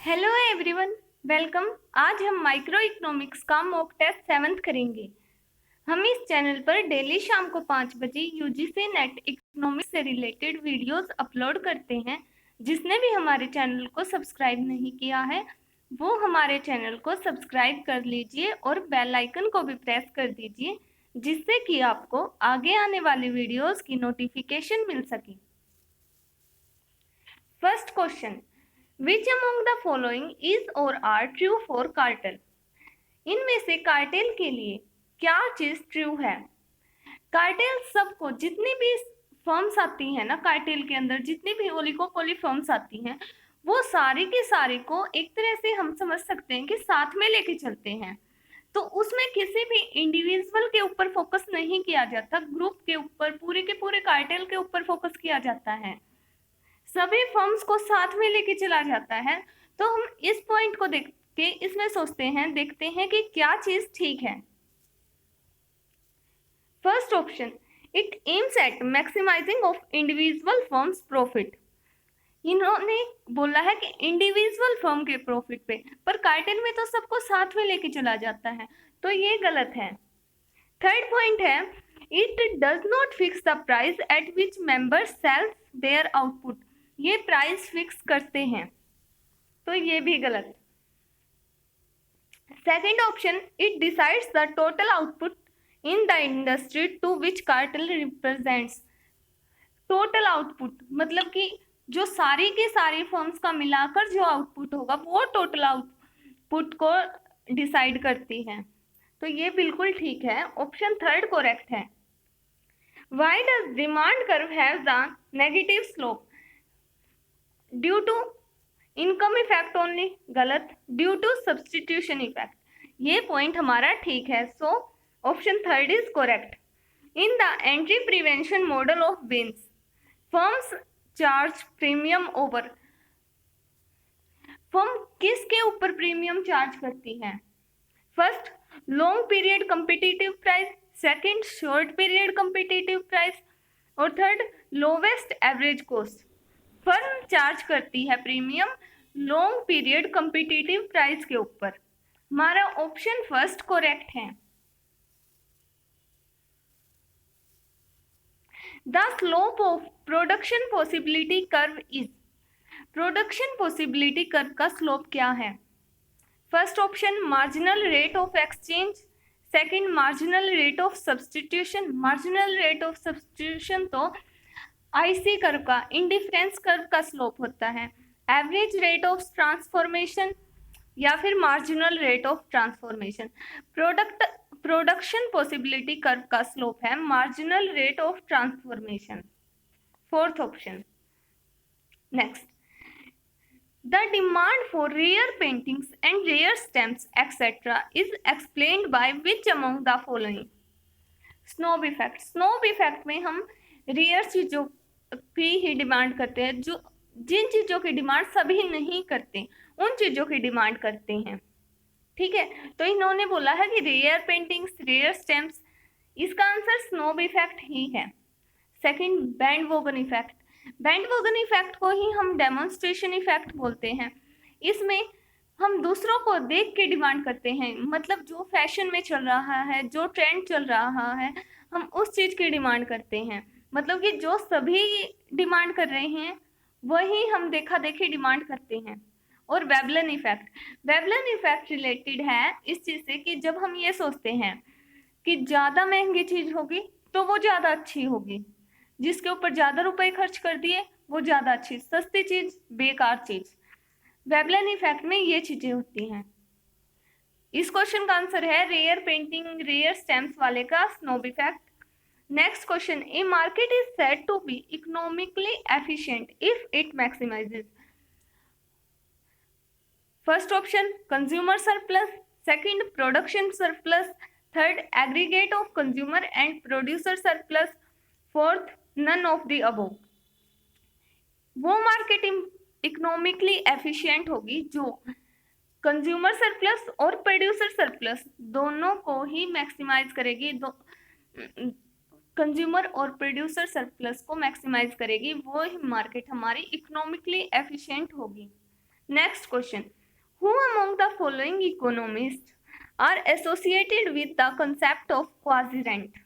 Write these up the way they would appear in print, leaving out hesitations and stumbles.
Hello everyone, welcome. आज हम micro economics का मॉक टेस्ट 7th करेंगे। हम इस चैनल पर डेली शाम को 5 बजे यूजीसी नेट इकोनॉमिक्स से रिलेटेड वीडियोस अपलोड करते हैं। जिसने भी हमारे चैनल को सब्सक्राइब नहीं किया है वो हमारे चैनल को सब्सक्राइब कर लीजिए और बेल आइकन को भी प्रेस कर दीजिए, जिससे कि आपको आगे आने वाली वीडियोस की नोटिफिकेशन मिल सके। First question, Which among the following is or are true for cartel? इनमें से कार्टेल के लिए क्या चीज ट्रू है? कार्टेल सबको, जितनी भी फर्म्स आती हैं ना, कार्टेल के अंदर जितनी भी ओलिगोपोली फर्म्स आती हैं वो सारी की सारी को एक तरह से हम समझ सकते हैं कि साथ में लेके चलते हैं। तो उसमें किसी भी इंडिविजुअल के ऊपर फोकस नहीं किया जाता, ग्रुप के ऊपर, पूरे के पूरे कार्टेल के ऊपर फोकस किया जाता है, सभी फर्म्स को साथ में लेके चला जाता है। तो हम इस पॉइंट को देख के इसमें सोचते हैं, देखते हैं कि क्या चीज ठीक है। First option, it aims at maximising of individual firms profit. इन्होंने बोला है कि इंडिविजुअल फर्म के प्रॉफिट पे, पर कार्टेल में तो सबको साथ में लेके चला जाता है, तो ये गलत है। थर्ड पॉइंट है, it does not fix the price at which members sell their output. ये प्राइस फिक्स करते हैं, तो ये भी गलत। Second option, it decides the total output in the industry to which cartel represents. Total output मतलब कि जो सारी की सारी फर्म्स का मिलाकर जो आउटपुट होगा वो टोटल आउटपुट को डिसाइड करती है, तो ये बिल्कुल ठीक है। ऑप्शन थर्ड करेक्ट है। Why does demand curve have the negative slope? Due to income effect only, गलत। Due to substitution effect, ये पॉइंट हमारा ठीक है। So option third is correct. In the entry prevention model of Bain's, firms charge premium over. Firm किसके ऊपर premium charge करती है? First, long period competitive price, second short period competitive price, और third lowest average cost. Firm charge करती है premium long period competitive price के ऊपर। हमारा ऑप्शन फर्स्ट करेक्ट है। The slope of production possibility curve is. Production possibility curve का slope क्या है? First option, marginal rate of exchange, second marginal rate of substitution. Marginal rate of substitution तो IC curve का, indifference curve का slope होता है। Average rate of transformation या फिर marginal rate of transformation. Production possibility curve का slope है marginal rate of transformation, fourth option. Next, the demand for rare paintings and rare stamps etc. is explained by which among the following? Snob effect. Snob effect में हम rare चीजों की ही demand करते हैं, जो जिन चीजों की डिमांड सभी नहीं करते उन चीजों की डिमांड करते हैं। ठीक है, तो इन्होंने बोला है कि रेयर पेंटिंग्स, रेयर स्टैम्प्स, इसका आंसर स्नोब इफेक्ट ही है। Second, band wagon effect. Band wagon effect को ही हम डेमोन्स्ट्रेशन इफेक्ट बोलते हैं। इसमें हम दूसरों को देख के डिमांड करते हैं, मतलब जो फैशन में चल रहा है, जो ट्रेंड चल रहा है, हम उस चीज की डिमांड करते हैं। मतलब कि जो सभी डिमांड कर रहे हैं वही हम देखा देखी डिमांड करते हैं। और Veblen effect, Veblen effect related है इस चीज से कि जब हम ये सोचते हैं कि ज्यादा महंगी चीज होगी तो वो ज्यादा अच्छी होगी, जिसके ऊपर ज्यादा रुपए खर्च कर दिए वो ज्यादा अच्छी, सस्ती चीज बेकार चीज। वेबलन इफेक्ट में ये चीजें होती हैं। इस क्वेश्चन का आंसर है रेयर पेंटिंग, रेयर स्टैम्प्स वाले का snob effect. Next question, a market is said to be economically efficient if it maximizes. First option, consumer surplus, second production surplus, third aggregate of consumer and producer surplus, fourth none of the above. वो market economically efficient होगी जो consumer surplus और producer surplus दोनों को ही maximize करेगी, consumer और producer surplus को मैक्सिमाइज करेगी, वो ही मार्केट हमारी इकोनॉमिकली एफिशिएंट होगी। Next question, who among the following economist are associated with the concept of quasi rent?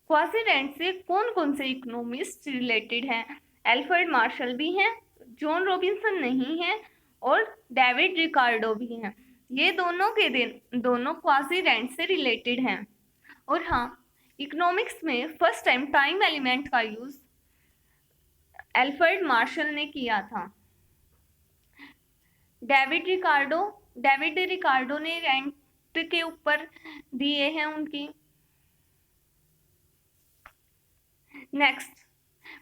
Quasi rent से कौन कौन से इकोनॉमिस्ट रिलेटेड हैं? एल्फ्रेड मार्शल भी हैं, जॉन रॉबिन्सन नहीं है, और डेविड रिकार्डो भी हैं। ये दोनों क्वासी रेंट से रिलेटेड हैं। और हाँ, इकोनॉमिक्स में फर्स्ट टाइम टाइम एलिमेंट का यूज एल्फ्रेड मार्शल ने किया था। डेविड रिकार्डो ने रेंट के ऊपर दिए हैं उनकी। Next,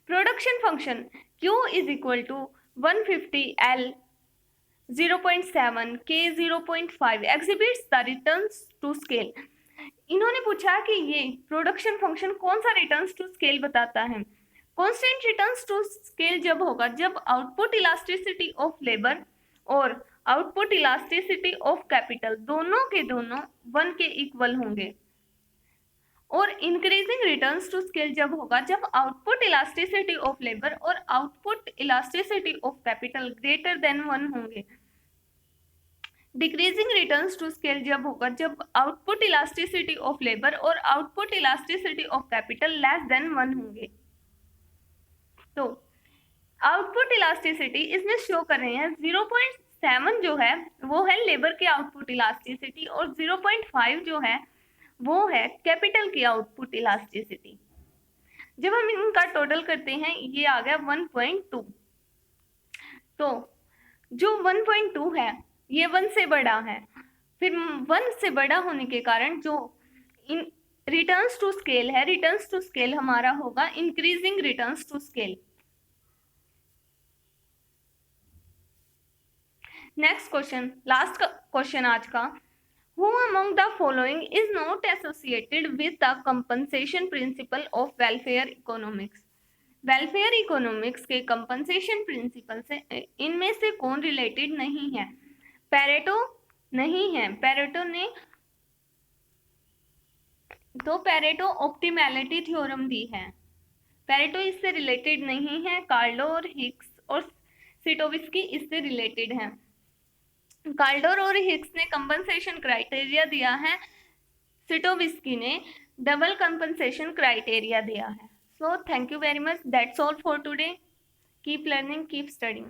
production function Q is equal to 150L 0.7 K 0.5 exhibits the returns to scale. इन्होंने पूछा कि ये प्रोडक्शन फंक्शन कौन सा रिटर्न्स टू स्केल बताता है। कांस्टेंट रिटर्न्स टू स्केल जब होगा जब आउटपुट इलास्टिसिटी ऑफ लेबर और आउटपुट इलास्टिसिटी ऑफ कैपिटल दोनों के दोनों 1 के इक्वल होंगे। और इंक्रीजिंग रिटर्न्स टू स्केल जब होगा जब आउटपुट इलास्टिसिटी ऑफ लेबर और output elasticity of capital greater than 1 होंगे। डिक्रीजिंग रिटर्न्स टू स्केल जब होगा जब आउटपुट इलास्टिसिटी ऑफ लेबर और output elasticity of capital less than 1 होंगे। तो आउटपुट इलास्टिसिटी इसमें शो कर रहे हैं 0.7 जो है वो है लेबर की आउटपुट इलास्टिसिटी और 0.5 जो है वो है कैपिटल की आउटपुट इलास्टिसिटी। जब हम इनका टोटल करते हैं ये आ गया 1.2। तो जो 1.2 है ये 1 से बड़ा है, फिर 1 से बड़ा होने के कारण जो इन रिटर्न्स टू स्केल है, रिटर्न्स टू स्केल हमारा होगा increasing returns to scale. Next question, last question आज का, Who among the following is not associated with the compensation principle of welfare economics? Welfare economics के कंपनसेशन प्रिंसिपल से इनमें से कौन रिलेटेड नहीं है? पैरेटो नहीं है, पैरेटो ऑप्टिमैलिटी थ्योरम दी है, पैरेटो इससे रिलेटेड नहीं है। कार्लो और हिक्स और सिटोविस्की इससे रिलेटेड हैं। कार्डोर और हिक्स ने कंपनसेशन क्राइटेरिया दिया है, सिटोविस्की ने डबल कंपनसेशन क्राइटेरिया दिया है। So thank you very much, that's all for today. Keep learning, keep studying.